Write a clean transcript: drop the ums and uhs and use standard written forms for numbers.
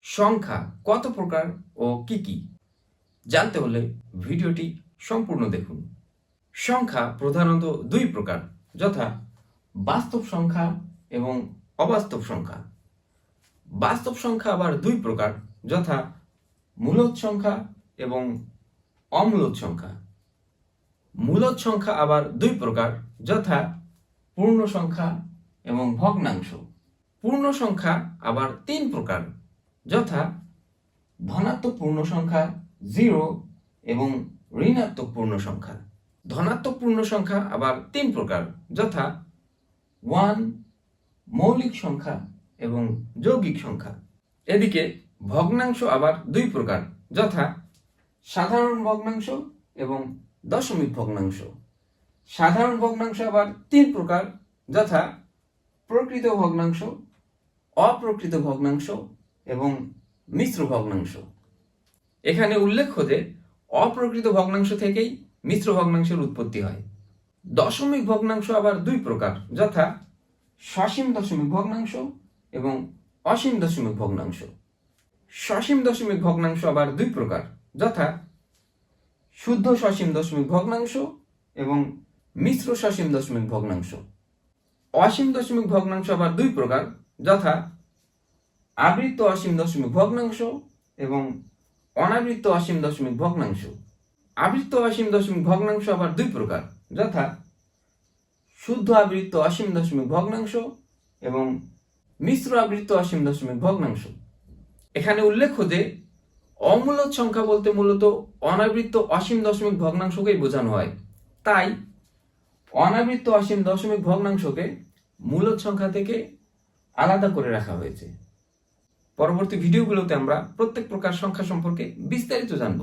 সংখ্যা কত প্রকার ও কি কি জানতে হলে ভিডিওটি সম্পূর্ণ দেখুন। সংখ্যা প্রধানত দুই প্রকার, যথা বাস্তব সংখ্যা এবং অবাস্তব সংখ্যা। বাস্তব সংখ্যা আবার দুই প্রকার, যথা মূলদ সংখ্যা এবং অমূলদ সংখ্যা। মূলদ সংখ্যা আবার দুই প্রকার, যথা পূর্ণ সংখ্যা এবং ভগ্নাংশ। পূর্ণ সংখ্যা আবার তিন প্রকার, যথা ধনাত্মক পূর্ণ সংখ্যা 0 এবং ঋণাত্মক পূর্ণ সংখ্যা। ধনাত্মক পূর্ণ সংখ্যা আবার তিন প্রকার, যথা 1, মৌলিক সংখ্যা এবং যৌগিক সংখ্যা। এদিকে ভগ্নাংশ আবার দুই প্রকার, যথা সাধারণ ভগ্নাংশ এবং দশমিক ভগ্নাংশ। সাধারণ ভগ্নাংশ আবার তিন প্রকার, যথা প্রকৃত ভগ্নাংশ, অপ্রকৃত ভগ্নাংশ এবং মিশ্র ভগ্নাংশ। এখানে উল্লেখ্য যে অপ্রকৃত ভগ্নাংশ থেকেই মিশ্র ভগ্নাংশের উৎপত্তি হয়। দশমিক ভগ্নাংশ আবার দুই প্রকার, যথা সসীম দশমিক ভগ্নাংশ এবং অসীম দশমিক ভগ্নাংশ। সসীম দশমিক ভগ্নাংশ আবার দুই প্রকার, যথা শুদ্ধ সসীম দশমিক ভগ্নাংশ এবং মিশ্র সসীম দশমিক ভগ্নাংশ। অসীম দশমিক ভগ্নাংশ আবার দুই প্রকার, যথা আবৃত্ত অসীম দশমিক ভগ্নাংশ এবং অনাবৃত্ত অসীম দশমিক ভগ্নাংশ। আবৃত্ত অসীম দশমিক ভগ্নাংশ আবার দুই প্রকার, যথা শুদ্ধ আবৃত্ত অসীম দশমিক ভগ্নাংশ এবং মিশ্র আবৃত্ত অসীম দশমিক ভগ্নাংশ। এখানে উল্লেখ্য যে অমূলদ সংখ্যা বলতে মূলত অনাবৃত্ত অসীম দশমিক ভগ্নাংশকেই বোঝানো হয়, তাই অনাবৃত্ত অসীম দশমিক ভগ্নাংশকে মূলদ সংখ্যা থেকে আলাদা করে রাখা হয়েছে। পরবর্তী ভিডিওগুলোতে আমরা প্রত্যেক প্রকার সংখ্যা সম্পর্কে বিস্তারিত জানব।